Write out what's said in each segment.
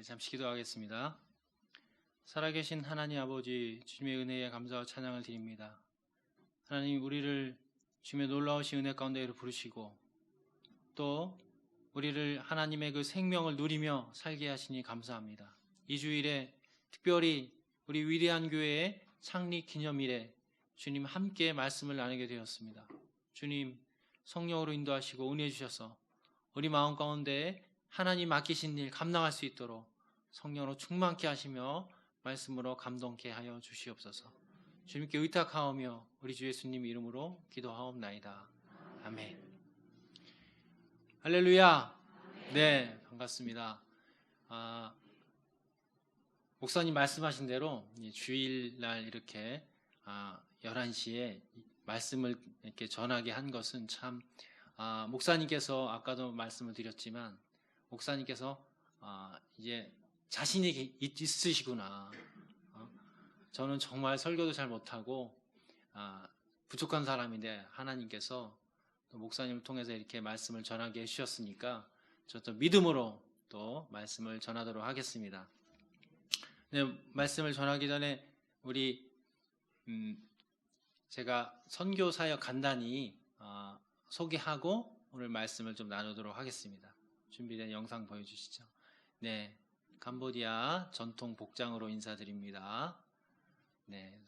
잠시 기도하겠습니다. 살아계신 하나님 아버지, 주님의 은혜에 감사와 찬양을 드립니다. 하나님, 우리를 주님의 놀라우신 은혜 가운데로 부르시고 또 우리를 하나님의 그 생명을 누리며 살게 하시니 감사합니다. 이 주일에 특별히 우리 위대한 교회의 창립 기념일에 주님 함께 말씀을 나누게 되었습니다. 주님, 성령으로 인도하시고 은혜 주셔서 우리 마음 가운데 하나님 맡기신 일 감당할 수 있도록 성령으로 충만케 하시며 말씀으로 감동케 하여 주시옵소서. 주님께 의탁하오며 우리 주 예수님 이름으로 기도하옵나이다. 아멘. 할렐루야. 네, 반갑습니다. 목사님 말씀하신 대로 주일날 이렇게 11시에 말씀을 이렇게 전하게 한 것은 참 목사님께서 아까도 말씀을 드렸지만 목사님께서 이제 자신이 있으시구나. 저는 정말 설교도 잘 못하고 부족한 사람인데 하나님께서 또 목사님을 통해서 이렇게 말씀을 전하게 해주셨으니까 저도 믿음으로 또 말씀을 전하도록 하겠습니다. 네, 말씀을 전하기 전에 우리 제가 선교 사역 간단히 소개하고 오늘 말씀을 좀 나누도록 하겠습니다. 준비된 영상 보여주시죠. 네, 캄보디아 전통 복장으로 인사드립니다. 네,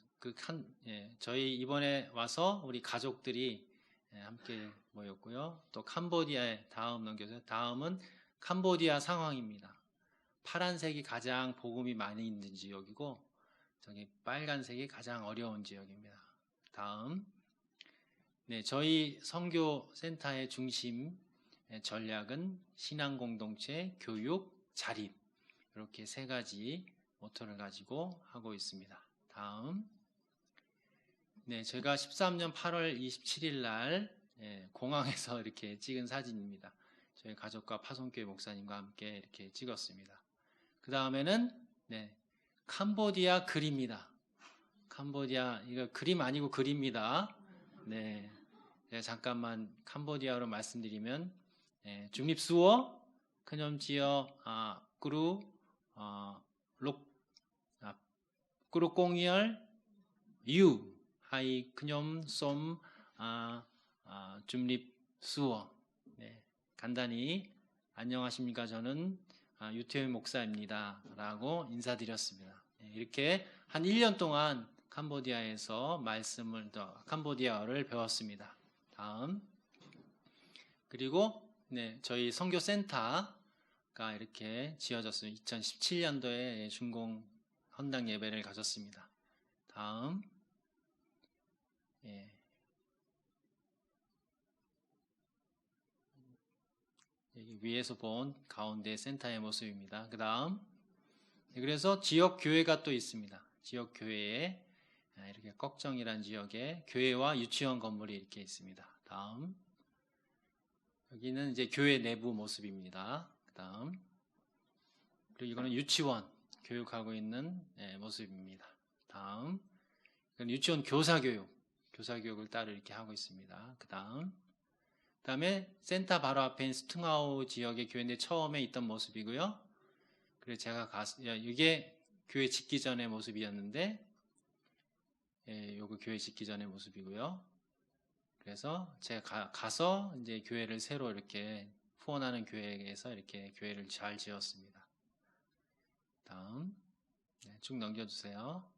저희 이번에 와서 우리 가족들이 함께 모였고요. 또 캄보디아에 다음 넘겨서 다음은 캄보디아 상황입니다. 파란색이 가장 복음이 많이 있는 지역이고 저기 빨간색이 가장 어려운 지역입니다. 다음, 네, 저희 선교 센터의 중심 전략은 신앙 공동체, 교육, 자립 이렇게 세 가지 모토를 가지고 하고 있습니다. 다음, 네, 제가 13년 8월 27일 날 공항에서 이렇게 찍은 사진입니다. 저희 가족과 파송교회 목사님과 함께 이렇게 찍었습니다. 그 다음에는 캄보디아 글입니다. 캄보디아, 이거 그림 아니고 글입니다. 네, 잠깐만 캄보디아로 말씀드리면 중립수어 크념지어 꾸루 꾸루꽁이얼 유 하이 크념 쏨 중립수어. 네, 간단히 안녕하십니까, 저는 유태현 목사입니다 라고 인사드렸습니다. 이렇게 한 1년 동안 캄보디아에서 캄보디아어를 배웠습니다. 다음, 그리고 저희 선교센터가 이렇게 지어졌어요. 2017년도에 준공 헌당 예배를 가졌습니다. 다음, 여기 위에서 본 가운데 센터의 모습입니다. 그 다음, 그래서 지역 교회가 또 있습니다. 지역 교회에 이렇게 꺽정이라는 지역에 교회와 유치원 건물이 이렇게 있습니다. 다음, 여기는 이제 교회 내부 모습입니다. 그 다음, 그리고 이거는 유치원 교육하고 있는 모습입니다. 다음, 이건 유치원 교사교육을 따로 이렇게 하고 있습니다. 그 다음에 센터 바로 앞에 있는 스퉁아오 지역의 교회인데 처음에 있던 모습이고요. 그래서 제가 이게 교회 짓기 전의 모습이었는데, 요거 교회 짓기 전의 모습이고요. 그래서 제가 가서 이제 교회를 새로 이렇게 후원하는 교회에서 이렇게 교회를 잘 지었습니다. 다음, 쭉 넘겨주세요.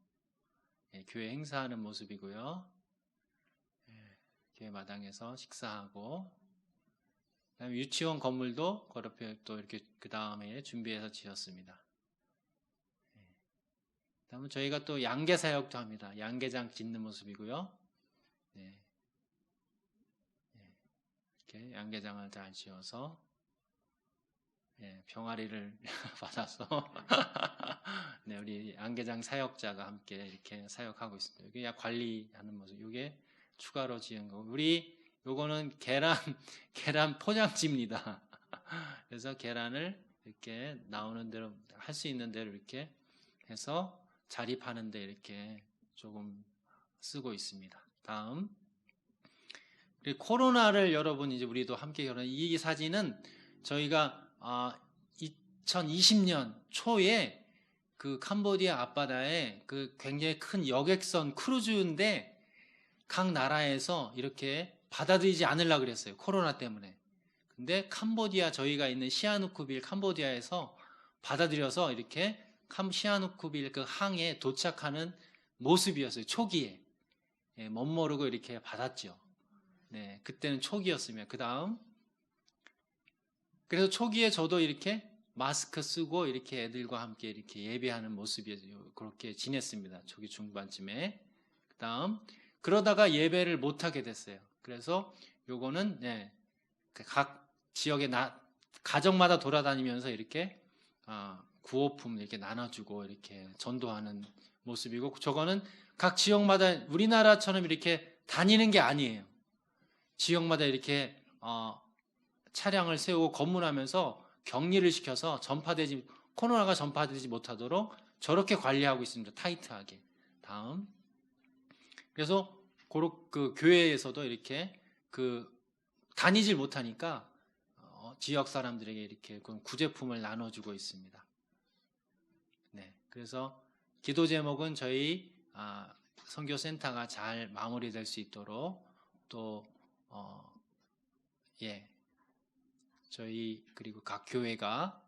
교회 행사하는 모습이고요. 교회 마당에서 식사하고, 그다음에 유치원 건물도 또 이렇게 그 다음에 준비해서 지었습니다. 그다음에 저희가 또 양계 사역도 합니다. 양계장 짓는 모습이고요. 이렇게 양계장을 잘 지어서 병아리를 받아서 우리 양계장 사역자가 함께 이렇게 사역하고 있습니다. 이게 관리하는 모습. 이게 추가로 지은 거. 요거는 계란 포장지입니다. 그래서 계란을 이렇게 나오는 대로 할 수 있는 대로 이렇게 해서 자립하는 데 이렇게 조금 쓰고 있습니다. 다음, 그리고 코로나를 여러분 이제 우리도 함께 이 사진은 저희가 2020년 초에 그 캄보디아 앞바다에 그 굉장히 큰 여객선 크루즈인데 각 나라에서 이렇게 받아들이지 않으려고 그랬어요. 코로나 때문에. 근데 캄보디아, 저희가 있는 시아누쿠빌 캄보디아에서 받아들여서 이렇게 시아누쿠빌 그 항에 도착하는 모습이었어요. 초기에. 예, 멋모르고 이렇게 받았죠. 네, 그때는 초기였으면. 그 다음. 그래서 초기에 저도 이렇게 마스크 쓰고 이렇게 애들과 함께 이렇게 예배하는 모습이었어요. 그렇게 지냈습니다. 초기 중반쯤에. 그 다음. 그러다가 예배를 못하게 됐어요. 그래서 요거는, 네, 각 지역의 가정마다 돌아다니면서 이렇게 구호품 이렇게 나눠주고 이렇게 전도하는 모습이고, 저거는 각 지역마다 우리나라처럼 이렇게 다니는 게 아니에요. 지역마다 이렇게 차량을 세우고 검문하면서 격리를 시켜서 코로나가 전파되지 못하도록 저렇게 관리하고 있습니다. 타이트하게. 다음. 그래서 그 교회에서도 이렇게 다니질 못하니까 지역 사람들에게 이렇게 구제품을 나눠주고 있습니다. 네, 그래서 기도 제목은 저희 선교센터가 잘 마무리될 수 있도록 또 저희 그리고 각 교회가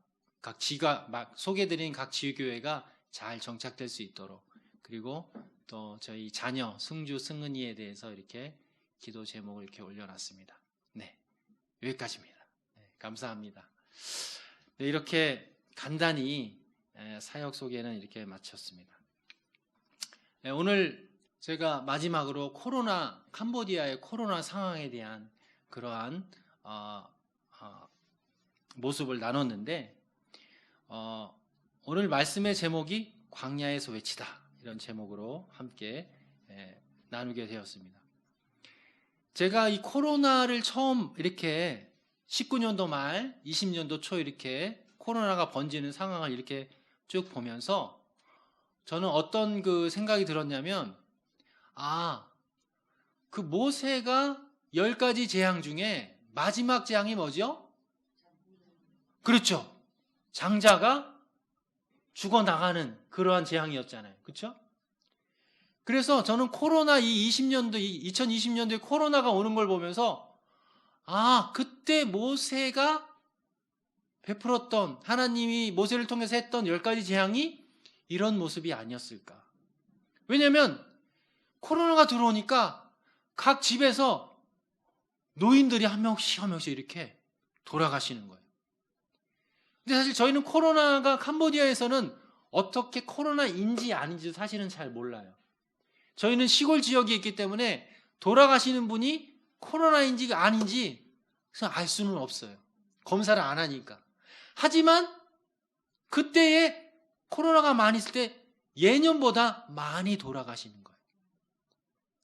소개드린 각 지교회가 잘 정착될 수 있도록, 그리고 또 저희 자녀 승주 승은이에 대해서 이렇게 기도 제목을 이렇게 올려놨습니다. 네, 여기까지입니다. 네, 감사합니다. 네, 이렇게 간단히 사역 소개는 이렇게 마쳤습니다. 네, 오늘 제가 마지막으로 캄보디아의 코로나 상황에 대한 그러한 모습을 나눴는데, 오늘 말씀의 제목이 광야에서 외치다, 이런 제목으로 함께 나누게 되었습니다. 제가 이 코로나를 처음 이렇게 19년도 말 20년도 초 이렇게 코로나가 번지는 상황을 이렇게 쭉 보면서 저는 어떤 그 생각이 들었냐면, 그 모세가 10가지 재앙 중에 마지막 재앙이 뭐죠? 그렇죠. 장자가 죽어나가는 그러한 재앙이었잖아요. 그렇죠? 그래서 저는 코로나 2020년도에 코로나가 오는 걸 보면서 그때 모세가 베풀었던, 하나님이 모세를 통해서 했던 10가지 재앙이 이런 모습이 아니었을까. 왜냐하면 코로나가 들어오니까 각 집에서 노인들이 한 명씩 이렇게 돌아가시는 거예요. 근데 사실 저희는 코로나가 캄보디아에서는 어떻게 코로나인지 아닌지 사실은 잘 몰라요. 저희는 시골 지역에 있기 때문에 돌아가시는 분이 코로나인지 아닌지 알 수는 없어요. 검사를 안 하니까. 하지만 그때에 코로나가 많이 있을 때 예년보다 많이 돌아가시는 거예요.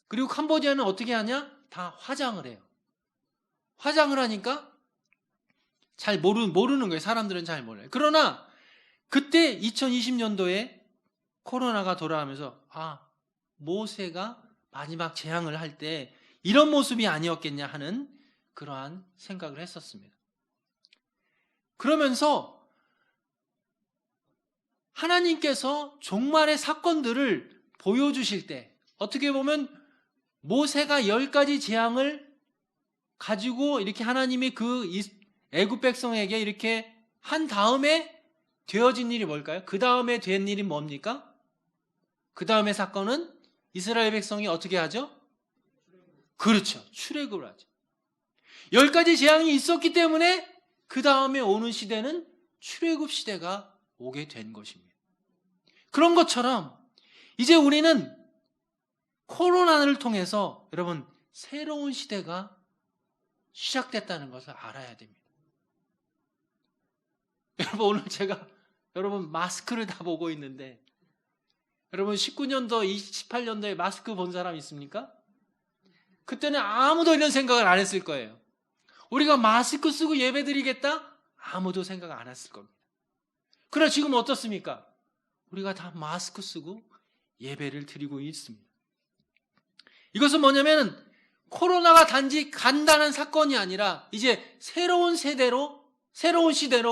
그리고 캄보디아는 어떻게 하냐? 다 화장을 해요. 화장을 하니까 잘 모르는 거예요. 사람들은 잘 몰라요. 그러나 그때 2020년도에 코로나가 돌아오면서 모세가 마지막 재앙을 할 때 이런 모습이 아니었겠냐 하는 그러한 생각을 했었습니다. 그러면서 하나님께서 종말의 사건들을 보여주실 때, 어떻게 보면 모세가 10가지 재앙을 가지고 이렇게 하나님이 그 애굽 백성에게 이렇게 한 다음에 되어진 일이 뭘까요? 그 다음에 된 일이 뭡니까? 그 다음의 사건은 이스라엘 백성이 어떻게 하죠? 그렇죠. 출애굽을 하죠. 10가지 재앙이 있었기 때문에 그 다음에 오는 시대는 출애굽 시대가 오게 된 것입니다. 그런 것처럼 이제 우리는 코로나를 통해서 여러분 새로운 시대가 시작됐다는 것을 알아야 됩니다. 여러분 오늘 제가 여러분 마스크를 다 보고 있는데, 여러분 19년도, 28년도에 마스크 본 사람 있습니까? 그때는 아무도 이런 생각을 안 했을 거예요. 우리가 마스크 쓰고 예배 드리겠다? 아무도 생각 안 했을 겁니다. 그러나 지금 어떻습니까? 우리가 다 마스크 쓰고 예배를 드리고 있습니다. 이것은 뭐냐면 코로나가 단지 간단한 사건이 아니라 이제 새로운 시대로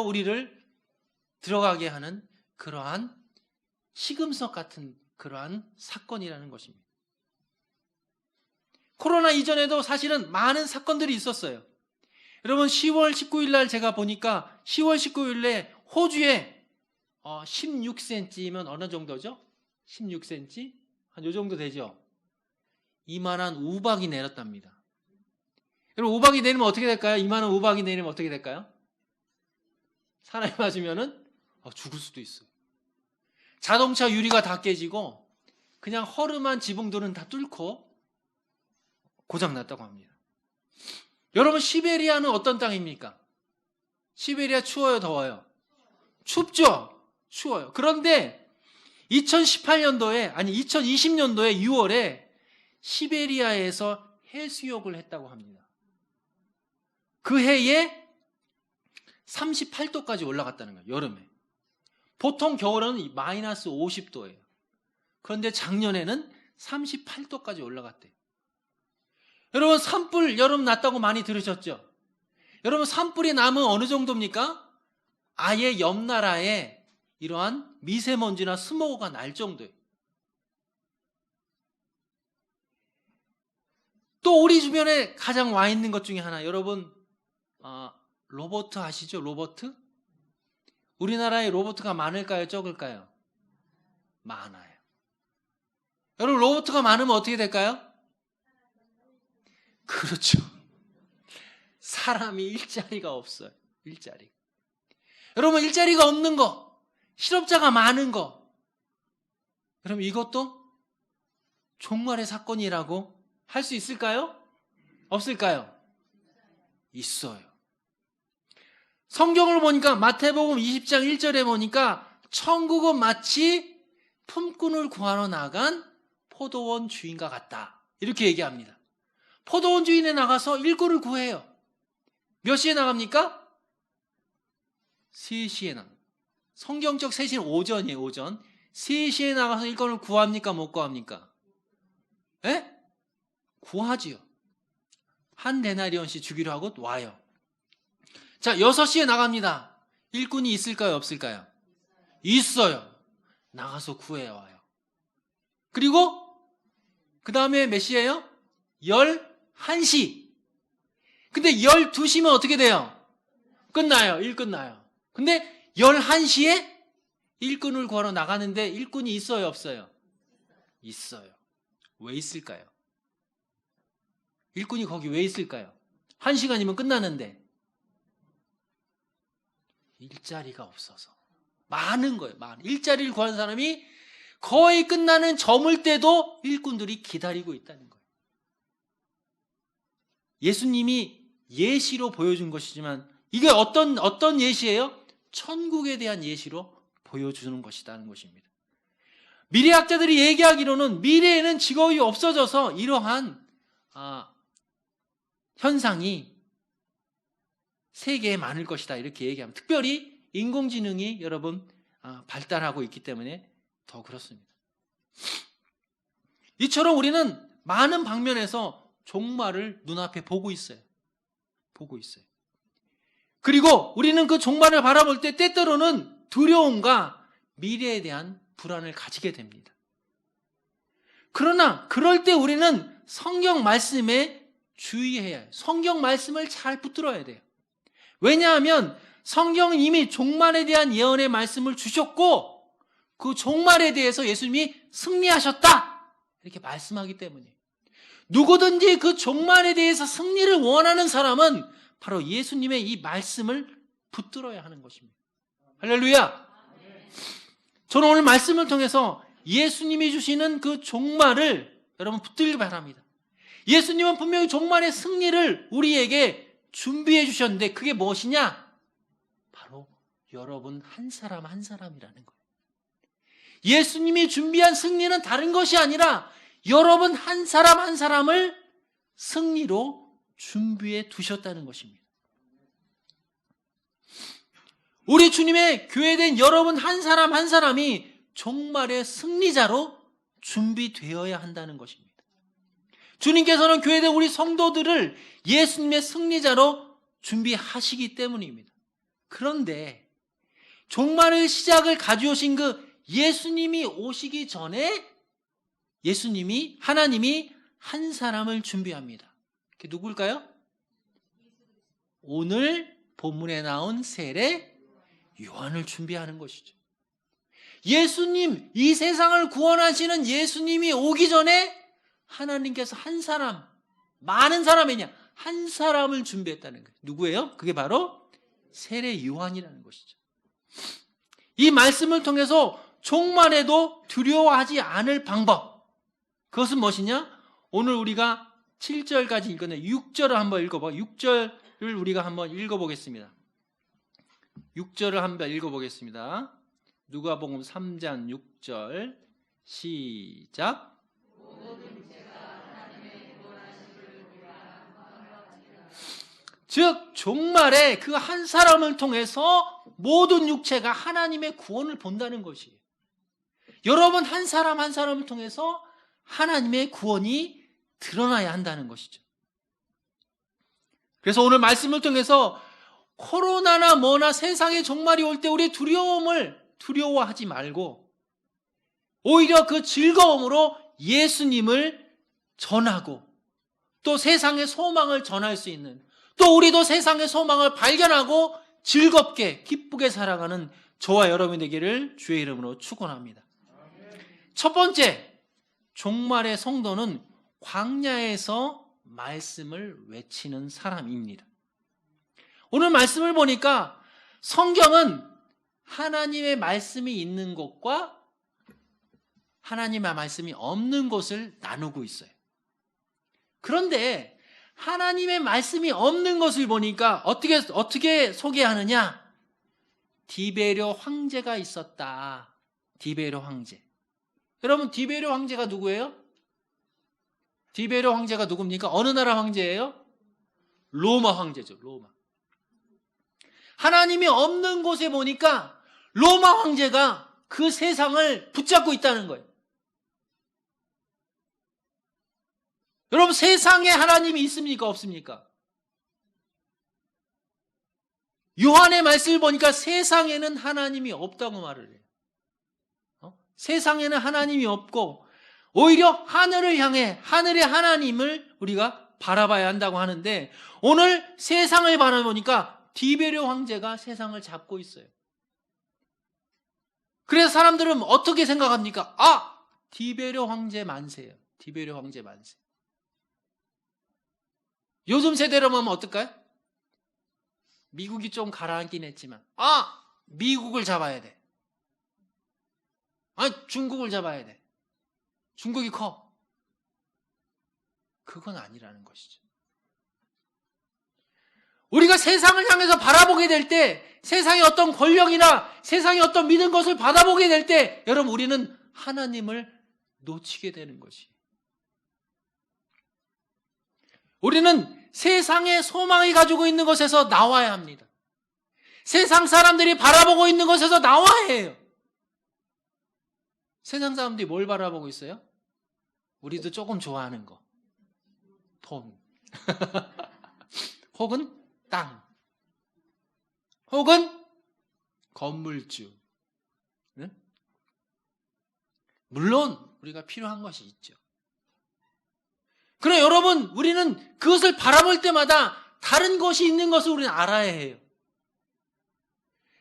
우리를 들어가게 하는 그러한 시금석 같은 그러한 사건이라는 것입니다. 코로나 이전에도 사실은 많은 사건들이 있었어요. 여러분 10월 19일 날 제가 보니까 10월 19일에 호주에 16cm면 어느 정도죠? 16cm? 한 요 정도 되죠? 이만한 우박이 내렸답니다. 여러분 우박이 내리면 어떻게 될까요? 이만한 우박이 내리면 어떻게 될까요? 사람이 맞으면은 죽을 수도 있어요. 자동차 유리가 다 깨지고 그냥 허름한 지붕들은 다 뚫고 고장났다고 합니다. 여러분 시베리아는 어떤 땅입니까? 시베리아 추워요, 더워요? 춥죠? 추워요. 그런데 2018년도에 아니 2020년도에 6월에 시베리아에서 해수욕을 했다고 합니다. 그 해에 38도까지 올라갔다는 거예요. 여름에. 보통 겨울은 마이너스 50도예요. 그런데 작년에는 38도까지 올라갔대요. 여러분 산불 여름 났다고 많이 들으셨죠? 여러분 산불이 나면 어느 정도입니까? 아예 옆 나라에 이러한 미세먼지나 스모그가 날 정도예요. 또 우리 주변에 가장 와 있는 것 중에 하나, 여러분 로봇 아시죠? 로봇? 우리나라에 로봇가 많을까요? 적을까요? 많아요. 여러분 로봇가 많으면 어떻게 될까요? 그렇죠. 사람이 일자리가 없어요. 일자리. 여러분 일자리가 없는 거, 실업자가 많은 거, 여러분 이것도 종말의 사건이라고 할 수 있을까요? 없을까요? 있어요. 성경을 보니까 마태복음 20장 1절에 보니까 천국은 마치 품꾼을 구하러 나간 포도원 주인과 같다. 이렇게 얘기합니다. 포도원 주인에 나가서 일꾼을 구해요. 몇 시에 나갑니까? 3시에 나갑니다. 성경적 3시는 오전이에요. 오전. 3시에 나가서 일꾼을 구합니까? 못 구합니까? 에? 구하지요. 한 데나리온씩 주기로 하고 와요. 자, 6시에 나갑니다. 일꾼이 있을까요? 없을까요? 있어요. 나가서 구해 와요. 그리고 그 다음에 몇 시예요? 11시. 근데 12시면 어떻게 돼요? 끝나요. 일 끝나요. 근데 11시에 일꾼을 구하러 나가는데 일꾼이 있어요? 없어요? 있어요. 왜 있을까요? 일꾼이 거기 왜 있을까요? 1시간이면 끝나는데. 일자리가 없어서. 많은 거예요. 일자리를 구하는 사람이 거의 끝나는 저물 때도 일꾼들이 기다리고 있다는 거예요. 예수님이 예시로 보여준 것이지만 이게 어떤 예시예요? 천국에 대한 예시로 보여주는 것이라는 것입니다. 미래학자들이 얘기하기로는 미래에는 직업이 없어져서 이러한 현상이 세계에 많을 것이다 이렇게 얘기합니다. 특별히 인공지능이 여러분 발달하고 있기 때문에 더 그렇습니다. 이처럼 우리는 많은 방면에서 종말을 눈앞에 보고 있어요. 보고 있어요. 그리고 우리는 그 종말을 바라볼 때 때때로는 두려움과 미래에 대한 불안을 가지게 됩니다. 그러나 그럴 때 우리는 성경 말씀에 주의해야 해요. 성경 말씀을 잘 붙들어야 돼요. 왜냐하면 성경은 이미 종말에 대한 예언의 말씀을 주셨고 그 종말에 대해서 예수님이 승리하셨다 이렇게 말씀하기 때문이에요. 누구든지 그 종말에 대해서 승리를 원하는 사람은 바로 예수님의 이 말씀을 붙들어야 하는 것입니다. 할렐루야. 저는 오늘 말씀을 통해서 예수님이 주시는 그 종말을 여러분 붙들기 바랍니다. 예수님은 분명히 종말의 승리를 우리에게 준비해 주셨는데 그게 무엇이냐? 바로 여러분 한 사람 한 사람이라는 거예요. 예수님이 준비한 승리는 다른 것이 아니라 여러분 한 사람 한 사람을 승리로 준비해 두셨다는 것입니다. 우리 주님의 교회된 여러분 한 사람 한 사람이 종말의 승리자로 준비되어야 한다는 것입니다. 주님께서는 교회된 우리 성도들을 예수님의 승리자로 준비하시기 때문입니다. 그런데 종말의 시작을 가져오신 그 예수님이 오시기 전에 하나님이 한 사람을 준비합니다. 그게 누굴까요? 오늘 본문에 나온 세례 요한을 준비하는 것이죠. 예수님, 이 세상을 구원하시는 예수님이 오기 전에 하나님께서 한 사람, 많은 사람이냐? 한 사람을 준비했다는 거예요. 누구예요? 그게 바로 세례 요한이라는 것이죠. 이 말씀을 통해서 종말에도 두려워하지 않을 방법, 그것은 무엇이냐? 오늘 우리가 7절까지 읽었는데 6절을 한번 읽어봐. 6절을 우리가 한번 읽어보겠습니다. 6절을 한번 읽어보겠습니다. 누가복음 3장 6절 시작. 즉 종말에 그 한 사람을 통해서 모든 육체가 하나님의 구원을 본다는 것이에요. 여러분 한 사람 한 사람을 통해서 하나님의 구원이 드러나야 한다는 것이죠. 그래서 오늘 말씀을 통해서 코로나나 뭐나 세상의 종말이 올 때 우리 두려워하지 말고 오히려 그 즐거움으로 예수님을 전하고 또 세상의 소망을 전할 수 있는, 또 우리도 세상의 소망을 발견하고 즐겁게 기쁘게 살아가는 저와 여러분이 되기를 주의 이름으로 축원합니다. 첫 번째, 종말의 성도는 광야에서 말씀을 외치는 사람입니다. 오늘 말씀을 보니까 성경은 하나님의 말씀이 있는 곳과 하나님의 말씀이 없는 곳을 나누고 있어요. 그런데 하나님의 말씀이 없는 것을 보니까 어떻게 소개하느냐? 디베료 황제가 있었다. 디베료 황제. 여러분, 디베료 황제가 누구예요? 디베료 황제가 누굽니까? 어느 나라 황제예요? 로마 황제죠. 로마. 하나님이 없는 곳에 보니까 로마 황제가 그 세상을 붙잡고 있다는 거예요. 여러분, 세상에 하나님이 있습니까? 없습니까? 요한의 말씀을 보니까 세상에는 하나님이 없다고 말을 해요. 세상에는 하나님이 없고 오히려 하늘을 향해 하늘의 하나님을 우리가 바라봐야 한다고 하는데, 오늘 세상을 바라보니까 디베료 황제가 세상을 잡고 있어요. 그래서 사람들은 어떻게 생각합니까? 디베료 황제 만세예요. 디베료 황제 만세. 요즘 세대로 보면 어떨까요? 미국이 좀 가라앉긴 했지만 미국을 잡아야 돼. 중국을 잡아야 돼. 중국이 커. 그건 아니라는 것이죠. 우리가 세상을 향해서 바라보게 될 때, 세상의 어떤 권력이나 세상의 어떤 믿은 것을 받아보게 될 때, 여러분, 우리는 하나님을 놓치게 되는 것이. 우리는 세상의 소망이 가지고 있는 것에서 나와야 합니다. 세상 사람들이 바라보고 있는 것에서 나와야 해요. 세상 사람들이 뭘 바라보고 있어요? 우리도 조금 좋아하는 거. 돈. 혹은 땅. 혹은 건물주. 응? 물론 우리가 필요한 것이 있죠. 그러나 여러분, 우리는 그것을 바라볼 때마다 다른 것이 있는 것을 우리는 알아야 해요.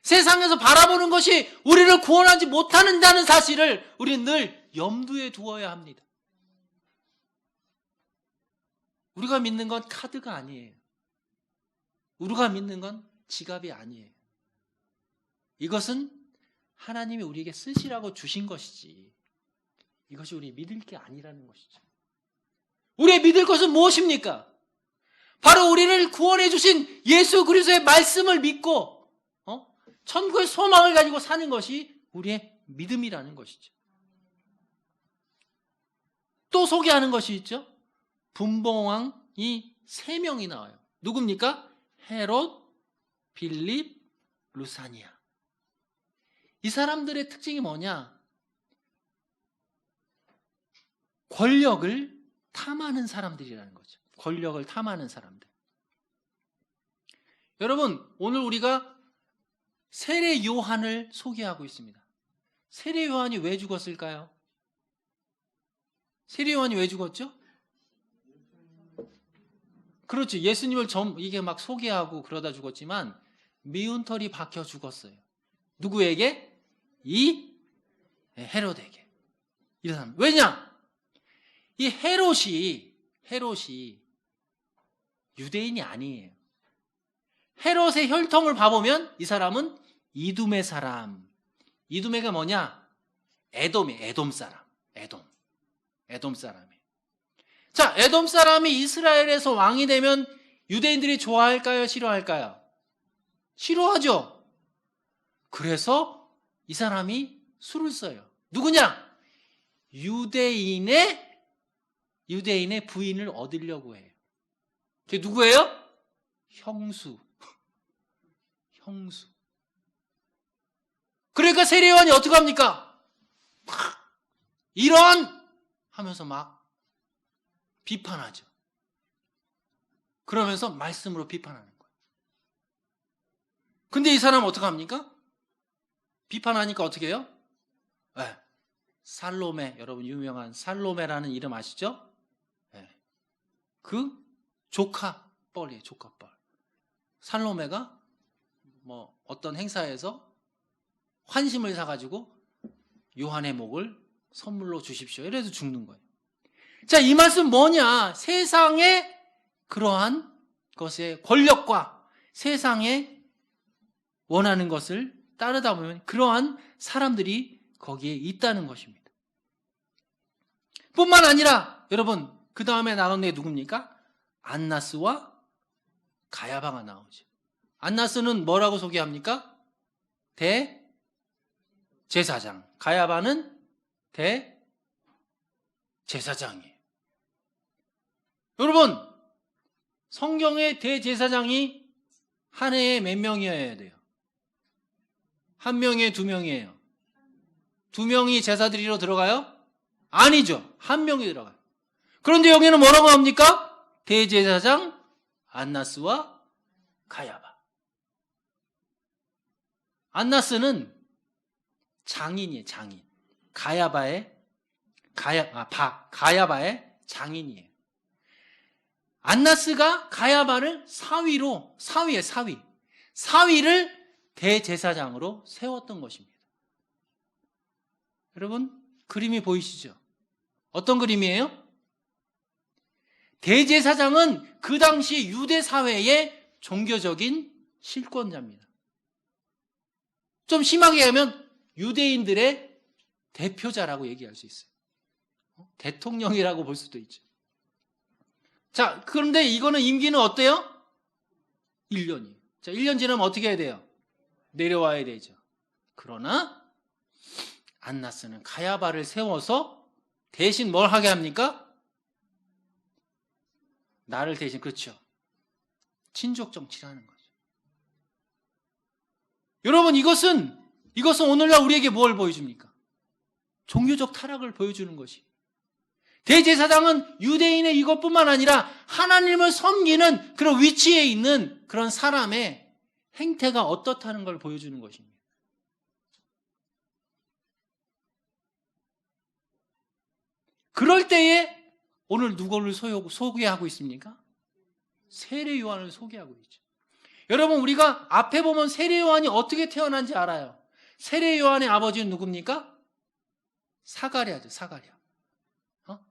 세상에서 바라보는 것이 우리를 구원하지 못한다는 사실을 우리는 늘 염두에 두어야 합니다. 우리가 믿는 건 카드가 아니에요. 우리가 믿는 건 지갑이 아니에요. 이것은 하나님이 우리에게 쓰시라고 주신 것이지, 이것이 우리 믿을 게 아니라는 것이죠. 우리의 믿을 것은 무엇입니까? 바로 우리를 구원해 주신 예수 그리스도의 말씀을 믿고 천국의 소망을 가지고 사는 것이 우리의 믿음이라는 것이죠. 또 소개하는 것이 있죠. 분봉왕이 3명이 나와요. 누굽니까? 헤롯, 빌립, 루사니아. 이 사람들의 특징이 뭐냐? 권력을 탐하는 사람들이라는 거죠. 권력을 탐하는 사람들. 여러분, 오늘 우리가 세례 요한을 소개하고 있습니다. 세례 요한이 왜 죽었을까요? 세례 요한이 왜 죽었죠? 그렇죠. 예수님을 이게 막 소개하고 그러다 죽었지만 미운 털이 박혀 죽었어요. 누구에게? 이 헤롯에게. 이 사람. 왜냐? 이 헤롯이 유대인이 아니에요. 헤롯의 혈통을 봐보면 이 사람은 이둠의 사람. 이둠의가 뭐냐? 에돔 사람. 에돔 사람이에요. 자, 에돔 사람이 이스라엘에서 왕이 되면 유대인들이 좋아할까요? 싫어할까요? 싫어하죠. 그래서 이 사람이 술을 써요. 누구냐? 유대인의 부인을 얻으려고 해요. 그게 누구예요? 형수. 그러니까 세례 요한이 어떻게 합니까? 이런 하면서 막 비판하죠. 그러면서 말씀으로 비판하는 거예요. 근데 이 사람은 어떻게 합니까? 비판하니까 어떻게 해요? 네. 살로메, 여러분 유명한 살로메라는 이름 아시죠? 네. 그 조카뻘이에요. 조카뻘. 살로메가 뭐 어떤 행사에서 환심을 사가지고 요한의 목을 선물로 주십시오. 이래서 죽는 거예요. 자, 이 말씀 뭐냐? 세상의 그러한 것의 권력과 세상에 원하는 것을 따르다 보면 그러한 사람들이 거기에 있다는 것입니다. 뿐만 아니라 여러분 그 다음에 나온 게 누굽니까? 안나스와 가야바가 나오죠. 안나스는 뭐라고 소개합니까? 대제사장. 가야바는 대제사장이에요. 여러분 성경의 대제사장이 한 해에 몇 명이어야 돼요? 한 명에 두 명이에요. 두 명이 제사 드리러 들어가요? 아니죠. 한 명이 들어가요. 그런데 여기는 뭐라고 합니까? 대제사장 안나스와 가야바. 안나스는 장인이에요. 장인. 가야바의 장인이에요. 안나스가 가야바를 사위를 대제사장으로 세웠던 것입니다. 여러분 그림이 보이시죠? 어떤 그림이에요? 대제사장은 그 당시 유대 사회의 종교적인 실권자입니다. 좀 심하게 하면 유대인들의 대표자라고 얘기할 수 있어요. 대통령이라고 볼 수도 있죠. 자, 그런데 이거는 임기는 어때요? 1년이에요. 자, 1년 지나면 어떻게 해야 돼요? 내려와야 되죠. 그러나 안나스는 가야바를 세워서 대신 뭘 하게 합니까? 나를 대신, 그렇죠. 친족 정치를 하는 거죠. 여러분 이것은 오늘날 우리에게 뭘 보여줍니까? 종교적 타락을 보여주는 것이. 대제사장은 유대인의 이것뿐만 아니라 하나님을 섬기는 그런 위치에 있는 그런 사람의 행태가 어떻다는 걸 보여주는 것입니다. 그럴 때에 오늘 누구를 소개하고 있습니까? 세례 요한을 소개하고 있죠. 여러분 우리가 앞에 보면 세례 요한이 어떻게 태어난지 알아요. 세례 요한의 아버지는 누굽니까? 사가랴죠. 사가랴.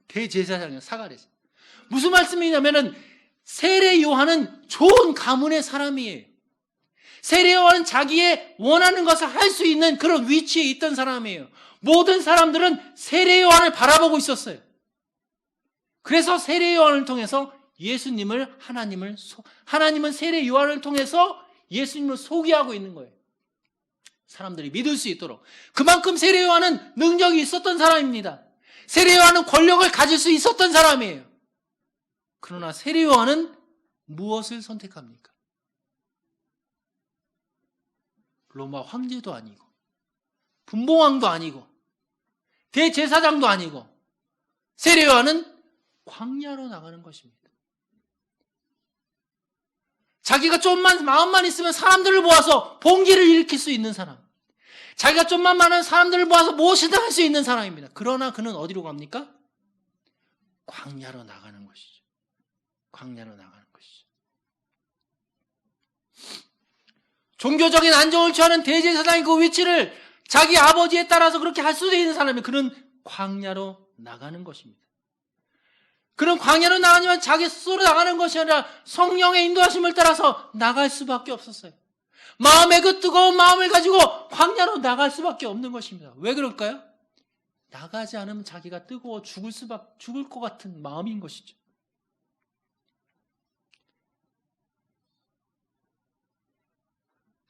대제사장이요. 사가랴. 무슨 말씀이냐면은 세례 요한은 좋은 가문의 사람이에요. 세례 요한은 자기의 원하는 것을 할 수 있는 그런 위치에 있던 사람이에요. 모든 사람들은 세례 요한을 바라보고 있었어요. 그래서 세례 요한을 통해서 하나님은 세례 요한을 통해서 예수님을 소개하고 있는 거예요. 사람들이 믿을 수 있도록. 그만큼 세례 요한은 능력이 있었던 사람입니다. 세례 요한은 권력을 가질 수 있었던 사람이에요. 그러나 세례 요한은 무엇을 선택합니까? 로마 황제도 아니고 분봉왕도 아니고 대제사장도 아니고 세례 요한은 광야로 나가는 것입니다. 자기가 좀만 마음만 있으면 사람들을 모아서 봉기를 일으킬 수 있는 사람. 자기가 좀만 많은 사람들을 모아서 무엇이든 할 수 있는 사람입니다. 그러나 그는 어디로 갑니까? 광야로 나가는 것이죠. 광야로 나가는 것이죠. 종교적인 안정을 취하는 대제사장이 그 위치를 자기 아버지에 따라서 그렇게 할 수도 있는 사람이 그는 광야로 나가는 것입니다. 그는 광야로 나가지만 자기 스스로 나가는 것이 아니라 성령의 인도하심을 따라서 나갈 수밖에 없었어요. 마음의 그 뜨거운 마음을 가지고 광야로 나갈 수밖에 없는 것입니다. 왜 그럴까요? 나가지 않으면 자기가 뜨거워 죽을 것 같은 마음인 것이죠.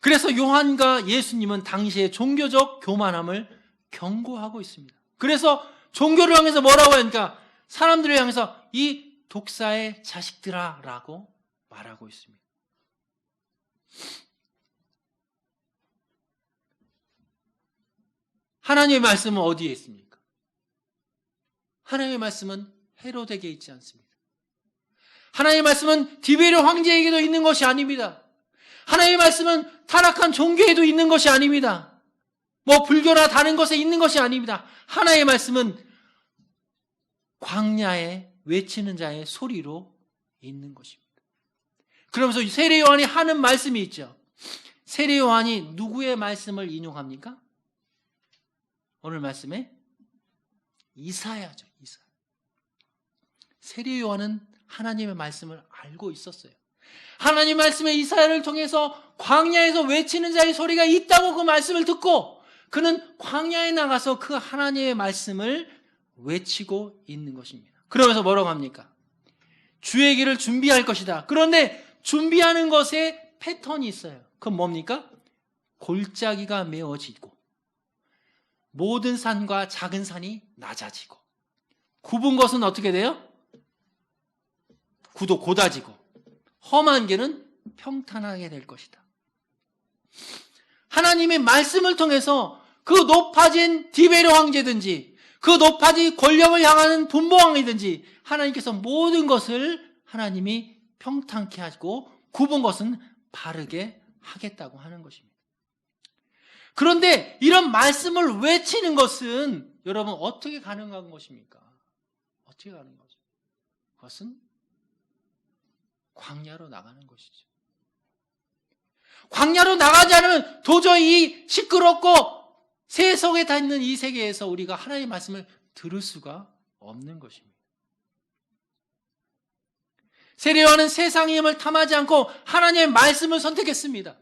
그래서 요한과 예수님은 당시의 종교적 교만함을 경고하고 있습니다. 그래서 종교를 향해서 뭐라고 하니까 사람들을 향해서 이 독사의 자식들아 라고 말하고 있습니다. 하나님의 말씀은 어디에 있습니까? 하나님의 말씀은 헤로데게 있지 않습니다. 하나님의 말씀은 디베르 황제에게도 있는 것이 아닙니다. 하나님의 말씀은 타락한 종교에도 있는 것이 아닙니다. 뭐 불교나 다른 것에 있는 것이 아닙니다. 하나님의 말씀은 광야에 외치는 자의 소리로 있는 것입니다. 그러면서 세례 요한이 하는 말씀이 있죠. 세례 요한이 누구의 말씀을 인용합니까? 오늘 말씀에 이사야죠. 이사야. 세례 요한은 하나님의 말씀을 알고 있었어요. 하나님 말씀의 이사야를 통해서 광야에서 외치는 자의 소리가 있다고 그 말씀을 듣고 그는 광야에 나가서 그 하나님의 말씀을 외치고 있는 것입니다. 그러면서 뭐라고 합니까? 주의 길을 준비할 것이다. 그런데 준비하는 것에 패턴이 있어요. 그건 뭡니까? 골짜기가 메워지고 모든 산과 작은 산이 낮아지고 굽은 것은 어떻게 돼요? 고다지고 험한 길은 평탄하게 될 것이다. 하나님의 말씀을 통해서 그 높아진 디베르 황제든지 그 높아진 권력을 향하는 분봉왕이든지 하나님께서 모든 것을 하나님이 평탄케 하고 굽은 것은 바르게 하겠다고 하는 것입니다. 그런데 이런 말씀을 외치는 것은 여러분 어떻게 가능한 것입니까? 어떻게 가능한 거죠? 그것은 광야로 나가는 것이죠. 광야로 나가지 않으면 도저히 시끄럽고 세속에 닿는 이 세계에서 우리가 하나님의 말씀을 들을 수가 없는 것입니다. 세례 요한은 세상의 힘을 탐하지 않고 하나님의 말씀을 선택했습니다.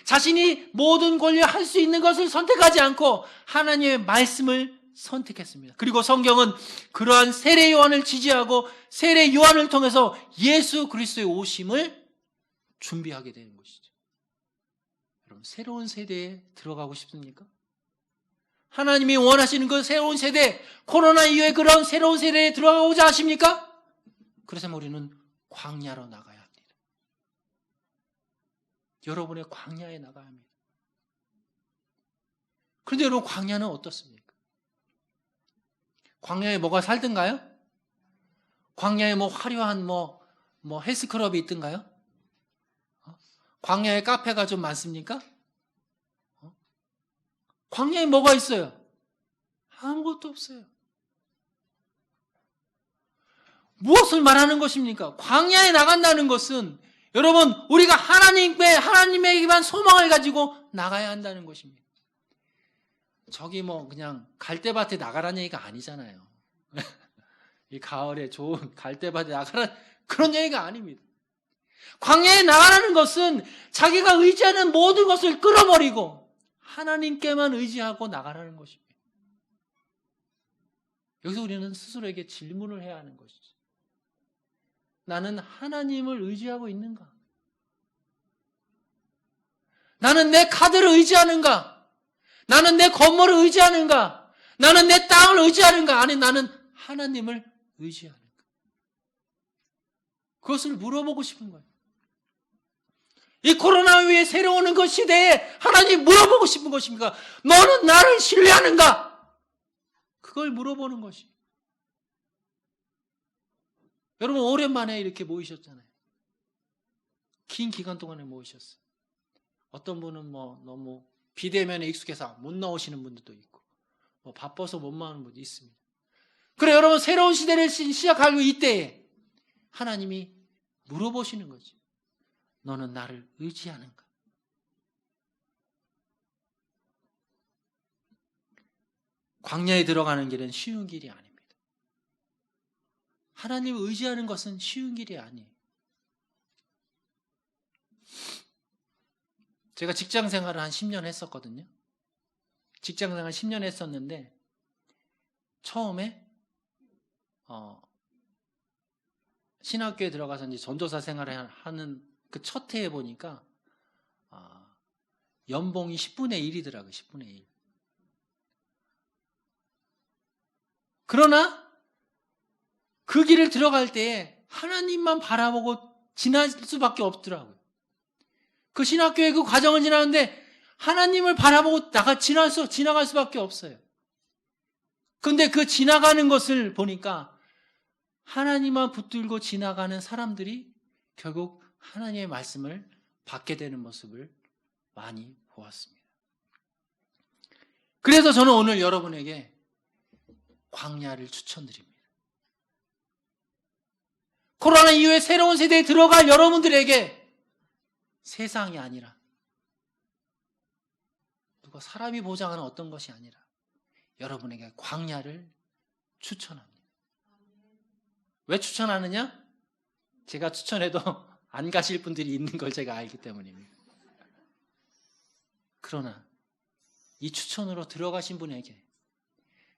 자신이 모든 권리를 할 수 있는 것을 선택하지 않고 하나님의 말씀을 선택했습니다. 그리고 성경은 그러한 세례 요한을 지지하고 세례 요한을 통해서 예수 그리스도의 오심을 준비하게 되는 것이죠. 여러분, 새로운 세대에 들어가고 싶습니까? 하나님이 원하시는 그 새로운 세대, 코로나 이후에 그런 새로운 세대에 들어가고자 하십니까? 그래서 우리는 광야로 나가야 합니다. 여러분의 광야에 나가야 합니다. 그런데 여러분, 광야는 어떻습니까? 광야에 뭐가 살든가요? 광야에 뭐 화려한 헬스클럽이 있든가요? 광야에 카페가 좀 많습니까? 광야에 뭐가 있어요? 아무것도 없어요. 무엇을 말하는 것입니까? 광야에 나간다는 것은 여러분, 우리가 하나님에게만 소망을 가지고 나가야 한다는 것입니다. 저기 그냥 갈대밭에 나가라는 얘기가 아니잖아요. 이 가을에 좋은 갈대밭에 나가라 그런 얘기가 아닙니다. 광야에 나가라는 것은 자기가 의지하는 모든 것을 끌어버리고 하나님께만 의지하고 나가라는 것입니다. 여기서 우리는 스스로에게 질문을 해야 하는 것이죠. 나는 하나님을 의지하고 있는가? 나는 내 카드를 의지하는가? 나는 내 건물을 의지하는가? 나는 내 땅을 의지하는가? 아니, 나는 하나님을 의지하는가? 그것을 물어보고 싶은 거예요. 이 코로나 위에 새로 오는 그 시대에 하나님 물어보고 싶은 것입니까? 너는 나를 신뢰하는가? 그걸 물어보는 것이. 여러분, 오랜만에 이렇게 모이셨잖아요. 긴 기간 동안에 모이셨어요. 어떤 분은 뭐 너무 비대면에 익숙해서 못 나오시는 분들도 있고, 뭐 바빠서 못 나오는 분도 있습니다. 그래, 여러분, 새로운 시대를 시작하고 이때에 하나님이 물어보시는 거지. 너는 나를 의지하는가? 광야에 들어가는 길은 쉬운 길이 아닙니다. 하나님을 의지하는 것은 쉬운 길이 아니에요. 제가 직장 생활을 한 10년 했었거든요. 직장 생활 10년 했었는데 처음에 신학교에 들어가서 이제 전도사 생활을 하는 그 첫 해에 보니까 연봉이 10분의 1이더라고요. 10분의 1. 그러나 그 길을 들어갈 때에 하나님만 바라보고 지날 수밖에 없더라고요. 그 신학교의 그 과정을 지나는데 하나님을 바라보고 지나갈 수밖에 없어요. 근데 그 지나가는 것을 보니까 하나님만 붙들고 지나가는 사람들이 결국 하나님의 말씀을 받게 되는 모습을 많이 보았습니다. 그래서 저는 오늘 여러분에게 광야를 추천드립니다. 코로나 이후에 새로운 세대에 들어갈 여러분들에게 세상이 아니라 누가 사람이 보장하는 어떤 것이 아니라 여러분에게 광야를 추천합니다. 왜 추천하느냐? 제가 추천해도 안 가실 분들이 있는 걸 제가 알기 때문입니다. 그러나 이 추천으로 들어가신 분에게